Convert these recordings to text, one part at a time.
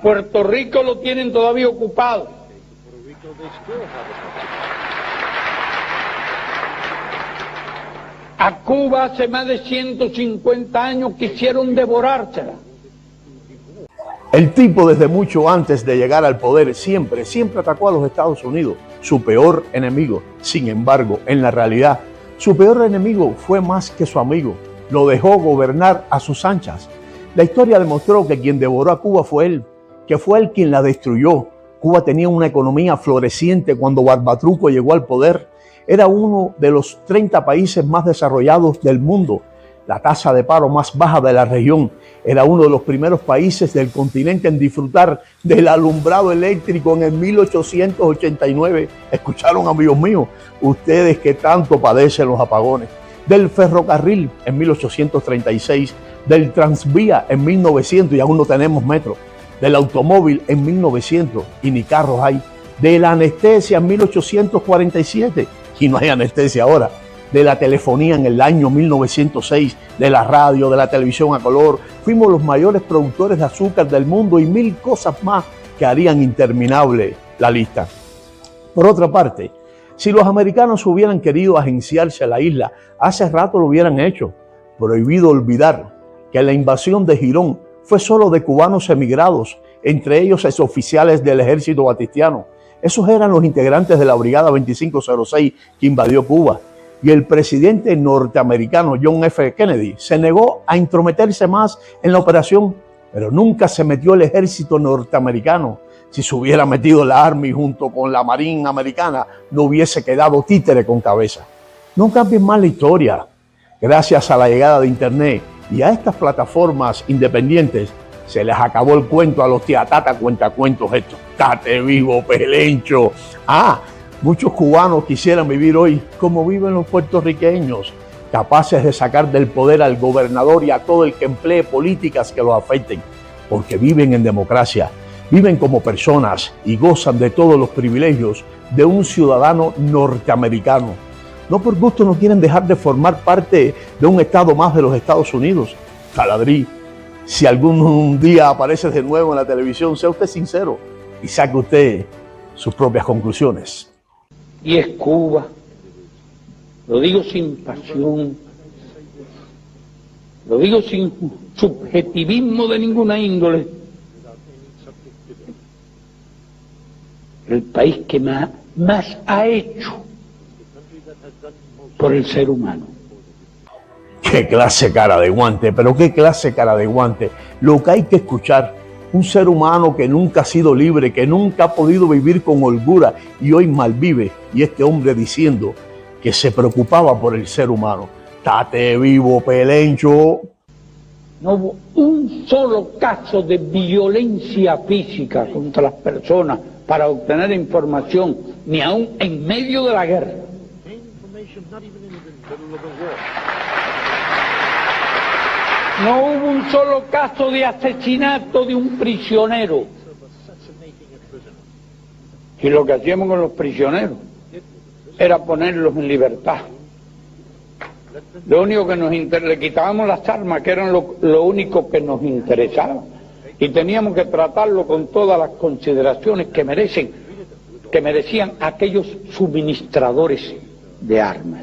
Puerto Rico lo tienen todavía ocupado. A Cuba hace más de 150 años quisieron devorársela. El tipo desde mucho antes de llegar al poder siempre atacó a los Estados Unidos, su peor enemigo. Sin embargo, en la realidad, su peor enemigo fue más que su amigo. Lo dejó gobernar a sus anchas. La historia demostró que quien devoró a Cuba fue él, que fue él quien la destruyó. Cuba tenía una economía floreciente cuando Barbatruco llegó al poder. Era uno de los 30 países más desarrollados del mundo. La tasa de paro más baja de la región. Era uno de los primeros países del continente en disfrutar del alumbrado eléctrico en el 1889. ¿Escucharon, amigos míos? Ustedes que tanto padecen los apagones. Del ferrocarril en 1836, del tranvía en 1900 y aún no tenemos metro. Del automóvil en 1900 y ni carros hay. De la anestesia en 1847 y no hay anestesia ahora. De la telefonía en el año 1906, de la radio, de la televisión a color. Fuimos los mayores productores de azúcar del mundo y mil cosas más que harían interminable la lista. Por otra parte, si los americanos hubieran querido agenciarse a la isla, hace rato lo hubieran hecho. Prohibido olvidar que la invasión de Girón fue solo de cubanos emigrados, entre ellos exoficiales del ejército batistiano. Esos eran los integrantes de la Brigada 2506 que invadió Cuba. Y el presidente norteamericano John F. Kennedy se negó a intrometerse más en la operación, pero nunca se metió el ejército norteamericano. Si se hubiera metido la Army junto con la Marina americana, no hubiese quedado títere con cabeza. No cambien más la historia. Gracias a la llegada de Internet y a estas plataformas independientes, se les acabó el cuento a los tiatata cuentacuentos estos. Tate vivo, Pelencho. Muchos cubanos quisieran vivir hoy como viven los puertorriqueños, capaces de sacar del poder al gobernador y a todo el que emplee políticas que los afecten, porque viven en democracia, viven como personas y gozan de todos los privilegios de un ciudadano norteamericano. No por gusto no quieren dejar de formar parte de un estado más de los Estados Unidos. Caladrí, si algún día aparece de nuevo en la televisión, sea usted sincero y saque usted sus propias conclusiones. Y es Cuba, lo digo sin pasión, lo digo sin subjetivismo de ninguna índole, el país que más ha hecho por el ser humano. ¡Qué clase cara de guante! Pero qué clase cara de guante. Lo que hay que escuchar, un ser humano que nunca ha sido libre, que nunca ha podido vivir con holgura y hoy malvive. Y este hombre diciendo que se preocupaba por el ser humano. ¡Tate vivo, Pelencho! No hubo un solo caso de violencia física contra las personas para obtener información, ni aún en medio de la guerra. No hubo un solo caso de asesinato de un prisionero. Y lo que hacíamos con los prisioneros era ponerlos en libertad. Lo único que le quitábamos las armas, que eran lo único que nos interesaba. Y teníamos que tratarlo con todas las consideraciones que merecían aquellos suministradores de armas.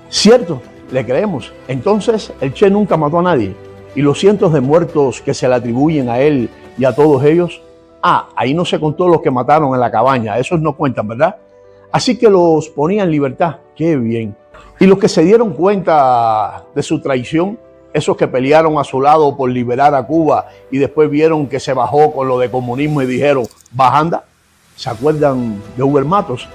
Cierto, le creemos. Entonces, el Che nunca mató a nadie. Y los cientos de muertos que se le atribuyen a él y a todos ellos, ahí no se contó los que mataron en la cabaña, esos no cuentan, ¿verdad? Así que los ponía en libertad, qué bien. Y los que se dieron cuenta de su traición, esos que pelearon a su lado por liberar a Cuba y después vieron que se bajó con lo de comunismo y dijeron, bajanda, ¿se acuerdan de Huber Matos?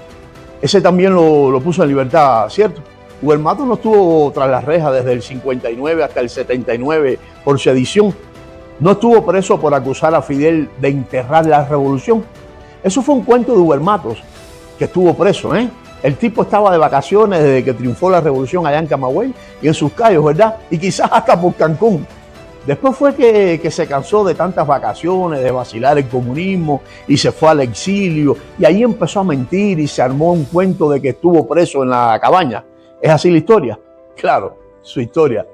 Ese también lo puso en libertad, ¿cierto? Huber Matos no estuvo tras las rejas desde el 59 hasta el 79 por sedición. No estuvo preso por acusar a Fidel de enterrar la revolución. Eso fue un cuento de Huber Matos, que estuvo preso, ¿eh? El tipo estaba de vacaciones desde que triunfó la revolución allá en Camagüey y en sus callos, ¿verdad? Y quizás hasta por Cancún. Después fue que se cansó de tantas vacaciones, de vacilar el comunismo y se fue al exilio. Y ahí empezó a mentir y se armó un cuento de que estuvo preso en la cabaña. ¿Es así la historia? Claro, su historia.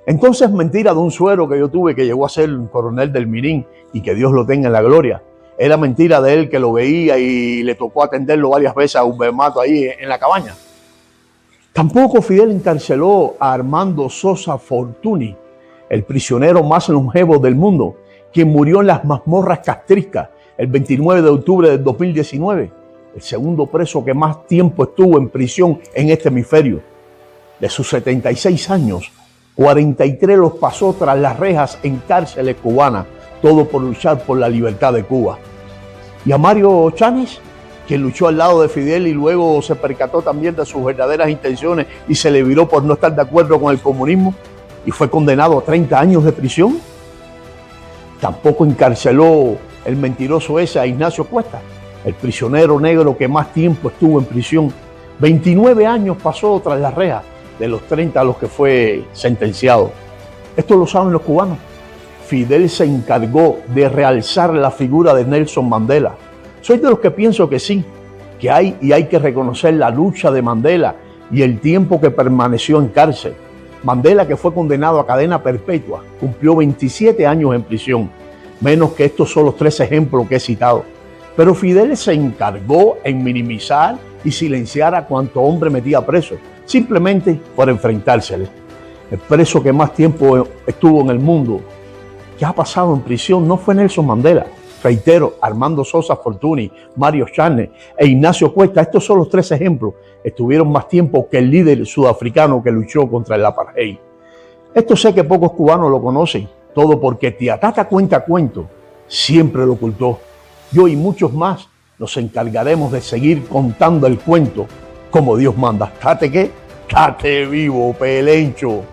Entonces, mentira de un suero que yo tuve que llegó a ser un coronel del Mirín y que Dios lo tenga en la gloria. Era mentira de él que lo veía y le tocó atenderlo varias veces a un bemato ahí en la cabaña. Tampoco Fidel encarceló a Armando Sosa Fortuny, el prisionero más longevo del mundo, quien murió en las mazmorras castriscas el 29 de octubre del 2019, el segundo preso que más tiempo estuvo en prisión en este hemisferio. De sus 76 años, 43 los pasó tras las rejas en cárceles cubanas, todo por luchar por la libertad de Cuba. Y a Mario Chanes, quien luchó al lado de Fidel y luego se percató también de sus verdaderas intenciones y se le viró por no estar de acuerdo con el comunismo y fue condenado a 30 años de prisión. Tampoco encarceló el mentiroso ese a Ignacio Cuesta, el prisionero negro que más tiempo estuvo en prisión. 29 años pasó tras las rejas, de los 30 a los que fue sentenciado. Esto lo saben los cubanos. Fidel se encargó de realzar la figura de Nelson Mandela. Soy de los que pienso que sí, que hay que reconocer la lucha de Mandela y el tiempo que permaneció en cárcel. Mandela, que fue condenado a cadena perpetua, cumplió 27 años en prisión, menos que estos son los 3 ejemplos que he citado. Pero Fidel se encargó en minimizar y silenciar a cuanto hombre metía preso, simplemente por enfrentársele. El preso que más tiempo estuvo en el mundo, que ha pasado en prisión, no fue Nelson Mandela. Reitero, Armando Sosa Fortuny, Mario Chanes e Ignacio Cuesta, estos son los 3 ejemplos, estuvieron más tiempo que el líder sudafricano que luchó contra el apartheid. Esto sé que pocos cubanos lo conocen, todo porque Tía Tata cuenta cuento, siempre lo ocultó. Yo y muchos más nos encargaremos de seguir contando el cuento como Dios manda. ¿Tate qué? ¡Tate vivo, Pelencho!